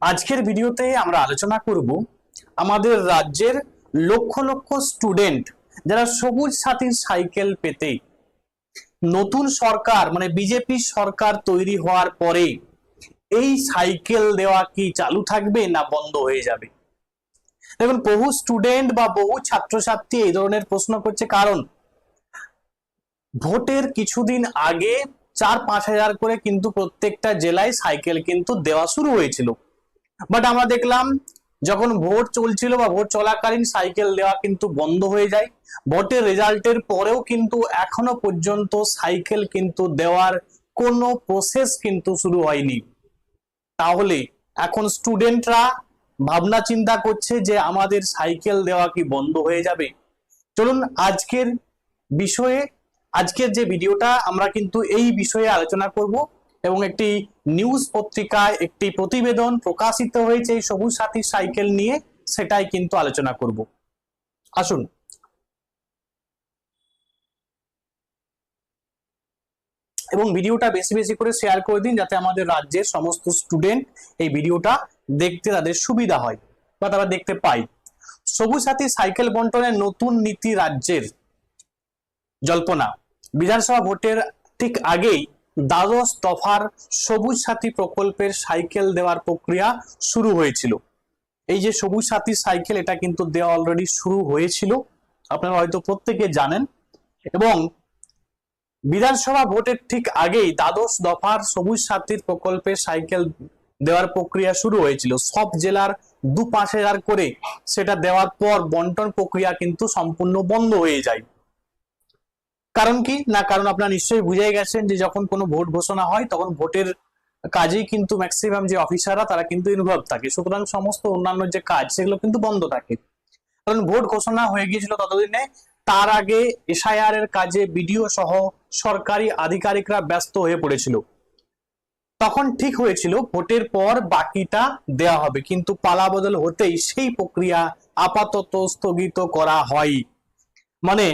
আজকের ভিডিওতে আমরা আলোচনা করব আমাদের রাজ্যের লক্ষ লক্ষ স্টুডেন্ট যারা সবুজ সাথীর সাইকেল পেতে নতুন সরকার মানে বিজেপি সরকার তৈরি হওয়ার পরে এই সাইকেল দেওয়া কি চালু থাকবে না বন্ধ হয়ে যাবে। দেখুন, বহু স্টুডেন্ট বা বহু ছাত্রছাত্রী এই ধরনের প্রশ্ন করছে, কারণ ভোটের কিছুদিন আগে 4-5 হাজার করে কিন্তু প্রত্যেকটা জেলায় সাইকেল কিন্তু দেওয়া শুরু হয়েছিল। বাট আমরা দেখলাম যখন ভোট চলছিল বা ভোট চলাকালীন সাইকেল দেওয়া কিন্তু বন্ধ হয়ে যায়। ভোটের রেজাল্টের পরেও কিন্তু এখনো পর্যন্ত সাইকেল কিন্তু দেওয়ার কোনো প্রসেস কিন্তু শুরু হয়নি। তাহলে এখন স্টুডেন্টরা ভাবনা চিন্তা করছে যে আমাদের সাইকেল দেওয়া কি বন্ধ হয়ে যাবে। চলুন আজকের যে ভিডিওটা আমরা কিন্তু এই বিষয়ে আলোচনা করব এবং একটি নিউজ পত্রিকায় একটি প্রতিবেদন প্রকাশিত হয়েছে এই সবুজ সাথী সাইকেল নিয়ে, সেটাই কিন্তু আলোচনা করব। আসুন এবং ভিডিওটা বেশি বেশি করে শেয়ার করে দিন, যাতে আমাদের রাজ্যের সমস্ত স্টুডেন্ট এই ভিডিওটা দেখতে তাদের সুবিধা হয় বা তারা দেখতে পায়। সবুজ সাথী সাইকেল বন্টনের নতুন নীতি রাজ্যের জল্পনা। বিধানসভা ভোটের ঠিক আগেই দ্বাদশ দফার সবুজ সাথী প্রকল্পের সাইকেল দেওয়ার প্রক্রিয়া শুরু হয়েছিল। এই যে সবুজ সাথী সাইকেল, এটা কিন্তু দেওয়া অলরেডি শুরু হয়েছিল, আপনারা হয়তো প্রত্যেকে জানেন। এবং বিধানসভা ভোটের ঠিক আগেই দ্বাদশ দফার সবুজ সাথী প্রকল্পের সাইকেল দেওয়ার প্রক্রিয়া শুরু হয়েছিল। সব জেলার 2-5 হাজার করে সেটা দেওয়ার পর বন্টন প্রক্রিয়া কিন্তু সম্পূর্ণ বন্ধ হয়ে যায়। কারণ কি না, কারণ আপনারা নিশ্চয়ই বুঝে গেছেন যে যখন কোনো ভোট ঘোষণা হয় তখন ভোটের কাজেই কিন্তু ম্যাক্সিমাম যে অফিসাররা তারা কিন্তু ইনভলভ থাকে, সুতরাং সমস্ত অন্যান্য যে কাজ সেগুলো কিন্তু বন্ধ থাকে। কারণ ভোট ঘোষণা হয়ে গিয়েছিল ততদিনে, তার আগে এসআইআর এর কাজে বিডিও সহ সরকারি আধিকারিকরা ব্যস্ত হয়ে পড়েছিল। তখন ঠিক হয়েছিল ভোটের পর বাকিটা দেওয়া হবে, কিন্তু পালাবদল হতেই সেই প্রক্রিয়া আপাতত স্থগিত করা হয়। মানে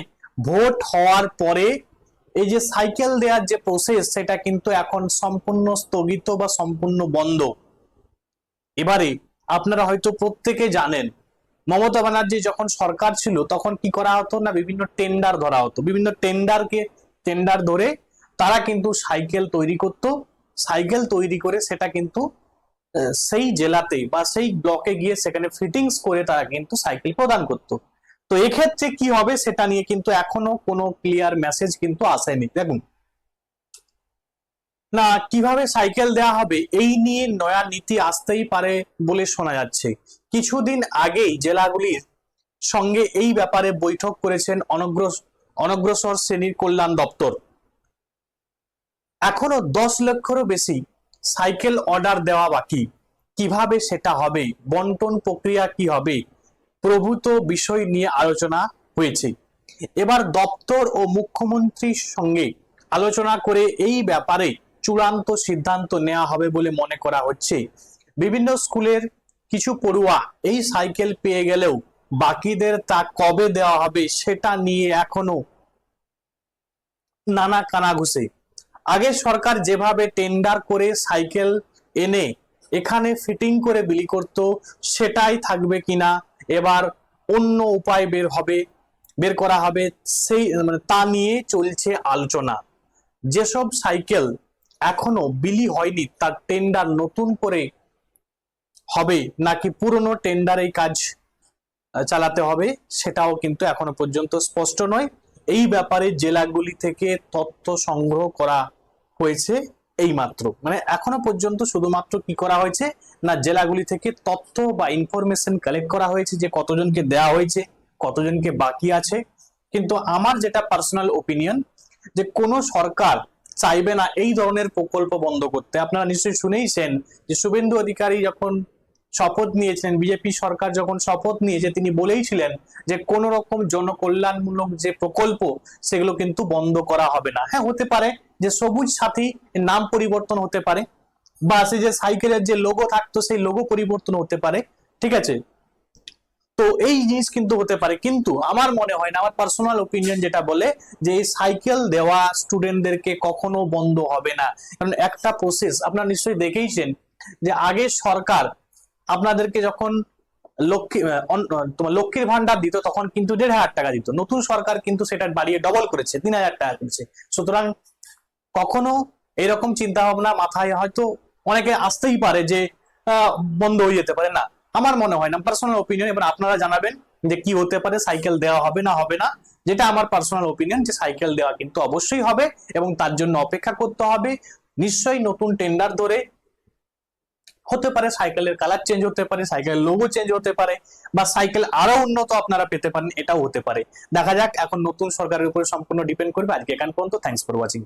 ভোট হওয়ার পরে এই যে সাইকেল দেওয়ার যে প্রসেস সেটা কিন্তু এখন সম্পূর্ণ স্থগিত বা সম্পূর্ণ বন্ধ। এবারে আপনারা হয়তো প্রত্যেকে জানেন, মমতা ব্যানার্জি যখন সরকার ছিল তখন কি করা হতো না, বিভিন্ন টেন্ডার ধরা হতো, বিভিন্ন টেন্ডার ধরে তারা কিন্তু সাইকেল তৈরি করত। সাইকেল তৈরি করে সেটা কিন্তু সেই জেলাতে বা সেই ব্লকে গিয়ে সেখানে ফিটিংস করে তারা কিন্তু সাইকেল প্রদান করত। তো এক্ষেত্রে কি হবে সেটা নিয়ে কিন্তু এখনো কোনো ক্লিয়ার মেসেজ কিন্তু আসেনি। দেখুন না, কিভাবে সাইকেল দেওয়া হবে এই নিয়ে নয়া নীতি আসতেই পারে বলে শোনা যাচ্ছে। কিছুদিন আগেই জেলাগুলির সঙ্গে এই ব্যাপারে বৈঠক করেছেন অনগ্রসর শ্রেণীর কল্যাণ দপ্তর। এখনো 10 লক্ষেরও বেশি সাইকেল অর্ডার দেওয়া বাকি। কিভাবে সেটা হবে, বন্টন প্রক্রিয়া কি হবে প্রভূত বিষয় নিয়ে আলোচনা হয়েছে। এবার দপ্তর ও মুখ্যমন্ত্রীর সঙ্গে আলোচনা করে এই ব্যাপারে চূড়ান্ত সিদ্ধান্ত নেওয়া হবে বলে মনে করা হচ্ছে। বিভিন্ন স্কুলের কিছু পড়ুয়া এই সাইকেল পেয়ে গেলেও বাকিদের তা কবে দেওয়া হবে সেটা নিয়ে এখনো নানা কানাঘুষে। আগে সরকার যেভাবে টেন্ডার করে সাইকেল এনে এখানে ফিটিং করে বিলি করত, সেটাই থাকবে কিনা এবার অন্য উপায় বের করা হবে, সেই মানে তা নিয়ে চলছে আলোচনা। যেসব সাইকেল এখনো বিলি হয়নি তার টেন্ডার নতুন করে হবে নাকি পুরনো টেন্ডারে কাজ চালাতে হবে সেটাও কিন্তু এখনো পর্যন্ত স্পষ্ট নয়। এই ব্যাপারে জেলাগুলি থেকে তথ্য সংগ্রহ করা হয়েছে এই মাত্র, মানে এখনো পর্যন্ত শুধুমাত্র কি করা হয়েছে না, জেলাগুলি থেকে তথ্য বা ইনফরমেশন কালেক্ট করা হয়েছে যে কতজনকে দেওয়া হয়েছে, কতজনকে বাকি আছে। কিন্তু আমার যেটা পার্সোনাল ওপিনিয়ন, যে কোন সরকার চাইবে না এই ধরনের প্রকল্প বন্ধ করতে। আপনারা নিশ্চয়ই শুনেইছেন যে শুভেন্দু অধিকারী যখন শপথ নিয়েছেন, বিজেপি সরকার যখন শপথ নিয়েছে, তিনি বলেইছিলেন যে কোন রকম জনকল্যাণমূলক যে প্রকল্প সেগুলো কিন্তু বন্ধ করা হবে না। হ্যাঁ, হতে পারে যে সবুজ সাথী নাম পরিবর্তন হতে পারে, বা সেই যে সাইকেলের যে লোগো থাকতো সেই লোগো পরিবর্তন হতে পারে, ঠিক আছে। তো এই জিনিস কিন্তু হতে পারে, কিন্তু আমার মনে হয় না, আমার পার্সোনাল ওপিনিয়ন যেটা বলে যে এই সাইকেল দেওয়া স্টুডেন্টদেরকে কখনো বন্ধ হবে না। কারণ একটা প্রসেস আপনারা নিশ্চয়ই দেখেইছেন যে আগে সরকার আপনাদেরকে যখন তোমার লক্ষ্মীর ভান্ডার দিত তখন কিন্তু 1,500 টাকা দিত, নতুন সরকার কিন্তু সেটা বাড়িয়ে ডবল করেছে, 3,000 টাকা করেছে। সুতরাং কখনো এরকম চিন্তা ভাবনা মাথায় হয়তো অনেকে আসতেই পারে যে বন্ধ হয়ে যেতে পারে, না আমার মনে হয় না, পার্সোনাল ওপিনিয়ন। এবার আপনারা জানাবেন যে কি হতে পারে, সাইকেল দেওয়া হবে না হবে না। যেটা আমার পার্সোনাল ওপিনিয়ন যে সাইকেল দেওয়া কিন্তু অবশ্যই হবে এবং তার জন্য অপেক্ষা করতে হবে। নিশ্চয়ই নতুন টেন্ডার ধরে হতে পারে, সাইকেলের কালার চেঞ্জ হতে পারে, সাইকেলের লোগো চেঞ্জ হতে পারে, বা সাইকেল আরো উন্নত আপনারা পেতে পারেন, এটাও হতে পারে। দেখা যাক, এখন নতুন সরকারের উপরে সম্পূর্ণ ডিপেন্ড করবে। আজকে এখান পর্যন্ত, থ্যাংকস ফর ওয়াচিং।